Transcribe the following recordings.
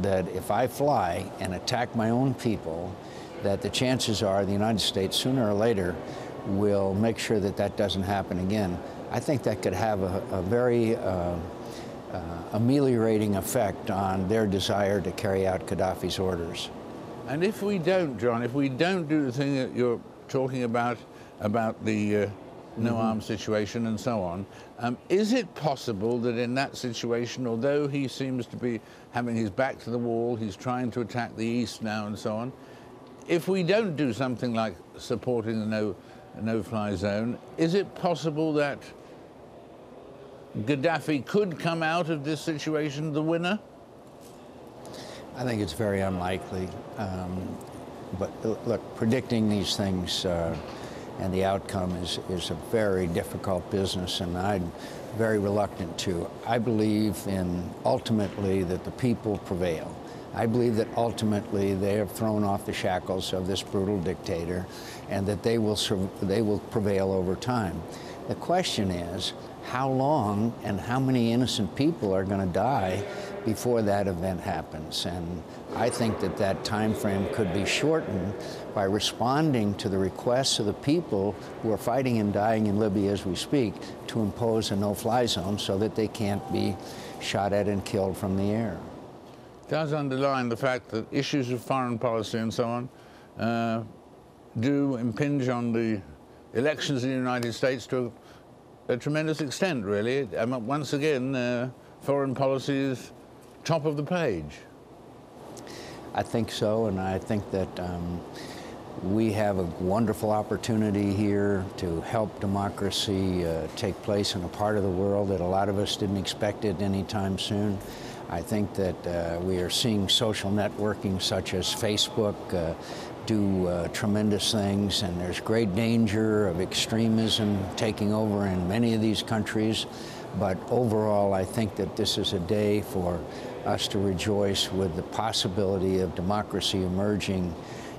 that if I fly and attack my own people, that the chances are the United States, sooner or later, will make sure that that doesn't happen again. I think that could have a very ameliorating effect on their desire to carry out Gaddafi's orders. And if we don't, John, if we don't do the thing that you're talking about the no-arms situation and so on, is it possible that in that situation, although he seems to be having his back to the wall, he's trying to attack the East now and so on, if we don't do something like supporting the no-fly zone, is it possible that Gaddafi could come out of this situation the winner? I think it's very unlikely. But look, predicting these things and the outcome is a very difficult business, and I'm very reluctant to. I believe in ultimately that the people prevail. I believe that ultimately they have thrown off the shackles of this brutal dictator, and that they will prevail over time. The question is, how long and how many innocent people are going to die before that event happens? And I think that that time frame could be shortened by responding to the requests of the people who are fighting and dying in Libya as we speak to impose a no-fly zone so that they can't be shot at and killed from the air. It does underline the fact that issues of foreign policy and so on do impinge on the elections in the United States to a tremendous extent, really. Once again, foreign policy is top of the page. I think so, and I think that we have a wonderful opportunity here to help democracy take place in a part of the world that a lot of us didn't expect it anytime soon. I think that we are seeing social networking such as Facebook do tremendous things, and there's great danger of extremism taking over in many of these countries. But overall, I think that this is a day for us to rejoice with the possibility of democracy emerging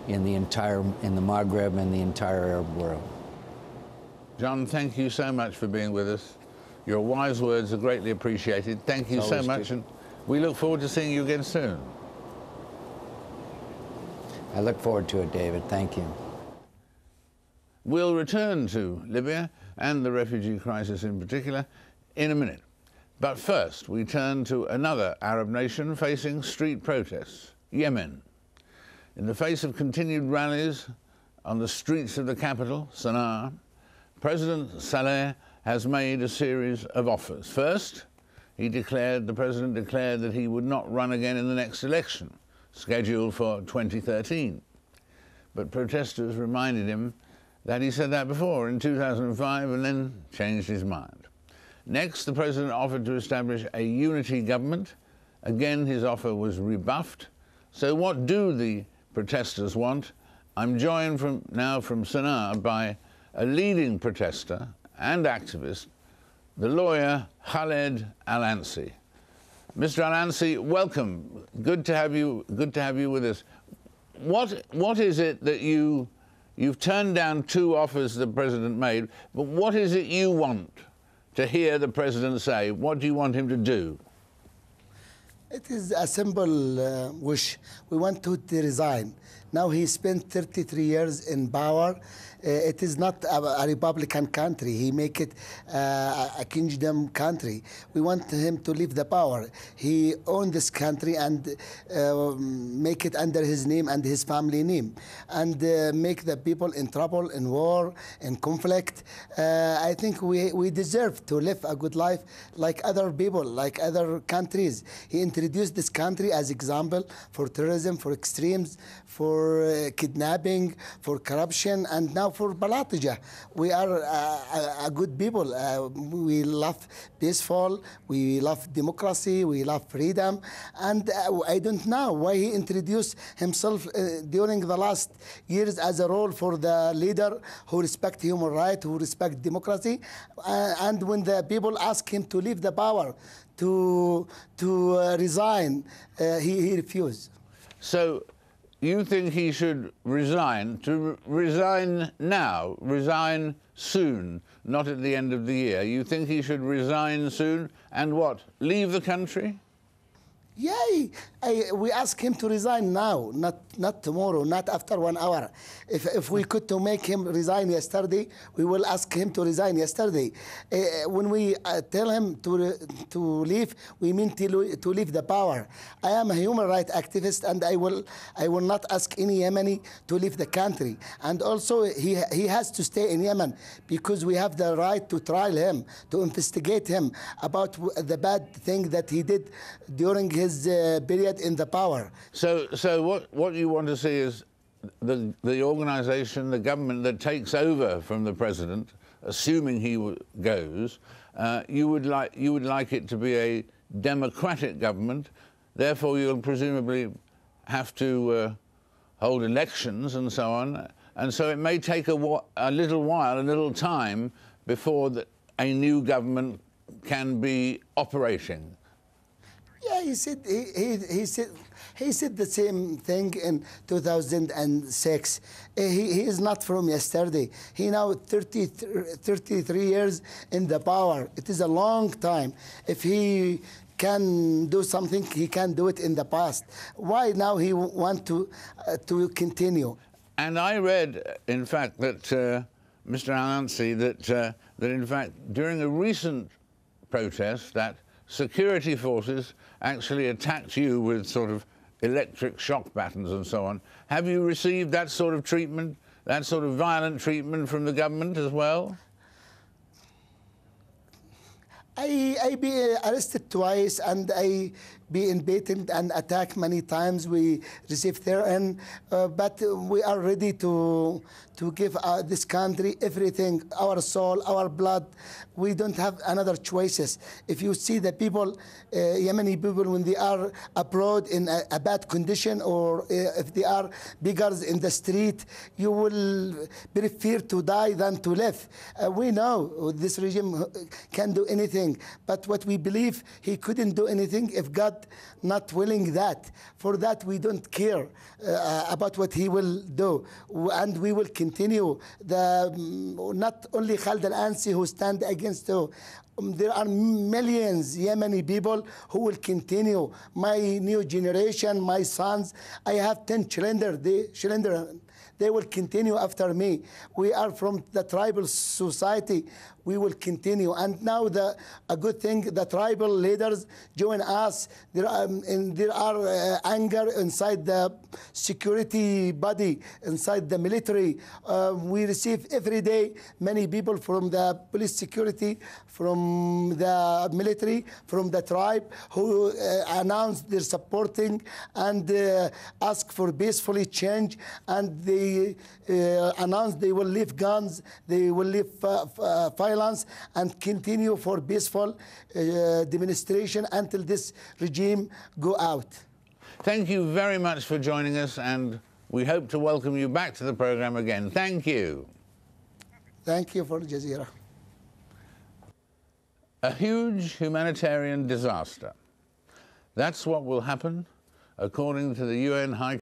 in the Maghreb and the entire Arab world. John, thank you so much for being with us. Your wise words are greatly appreciated. Thank you so much, and we look forward to seeing you again soon. I look forward to it, David. Thank you. We'll return to Libya and the refugee crisis in particular in a minute. But first, we turn to another Arab nation facing street protests, Yemen. In the face of continued rallies on the streets of the capital, Sana'a, President Saleh has made a series of offers. First, the president declared that he would not run again in the next election, scheduled for 2013. But protesters reminded him that he said that before in 2005 and then changed his mind. Next, the president offered to establish a unity government. Again, his offer was rebuffed. So what do the protesters want? I'm joined now from Sana'a by a leading protester and activist, the lawyer Khaled Al-Ansi. Mr. Al-Ansi, welcome. Good to have you with us. What is it that you've turned down two offers the president made, but what is it you want to hear the president say? What do you want him to do? It is a simple wish. We want to resign. Now he spent 33 years in power. It is not a Republican country. He make it a kingdom country. We want him to leave the power. He owned this country and make it under his name and his family name, and make the people in trouble, in war, in conflict. I think we deserve to live a good life like other people, like other countries. He introduced this country as example for terrorism, for extremes, for kidnapping, for corruption, and now for Balatija. We are a good people. We love peaceful, we love democracy, we love freedom, and I don't know why he introduced himself during the last years as a role for the leader who respect human rights, who respect democracy, and when the people ask him to leave the power, to resign, he refused. So you think he should resign, to resign now, resign soon, not at the end of the year? You think he should resign soon and what, leave the country? Yeah, We ask him to resign now, not tomorrow, not after 1 hour. If we could to make him resign yesterday, we will ask him to resign yesterday. When we tell him to leave, we mean to leave the power. I am a human rights activist, and I will not ask any Yemeni to leave the country. And also, he has to stay in Yemen because we have the right to trial him, to investigate him about the bad thing that he did during his period in the power. So what you want to see is the organization, the government that takes over from the president, assuming he goes, you would like it to be a democratic government. Therefore, you'll presumably have to hold elections and so on. And so it may take a little while, a little time, before a new government can be operating. Yeah, he said the same thing in 2006. He is not from yesterday. He now 33 years in the power. It is a long time. If he can do something, he can do it in the past. Why now he want to continue? And I read, in fact, that Mr. Al-Ansi, that in fact during a recent protest, that security forces actually attacked you with sort of electric shock batons and so on. Have you received that sort of treatment, that sort of violent treatment from the government as well? I be arrested twice, and I be beaten and attacked many times. We received threats, but we are ready to give this country everything, our soul, our blood. We don't have another choices. If you see the people, Yemeni people, when they are abroad in a bad condition, or if they are beggars in the street, you will prefer to die than to live. We know this regime can do anything, but what we believe, he couldn't do anything if God not willing that. For that, we don't care about what he will do, and we will continue. Not only Khalid al-Ansi who stand against you. There are millions Yemeni people who will continue. My new generation, my sons, I have 10 children. They will continue after me. We are from the tribal society. We will continue. And now a good thing, the tribal leaders join us. There are anger inside the security body, inside the military. We receive every day many people from the police security, from the military, from the tribe, who announce their supporting and ask for peacefully change. And they announce they will leave guns, they will leave violence, and continue for peaceful demonstration until this regime go out. Thank you very much for joining us, and we hope to welcome you back to the program again. Thank you. Thank you for AlJazeera. A huge humanitarian disaster. That's what will happen, according to the UN High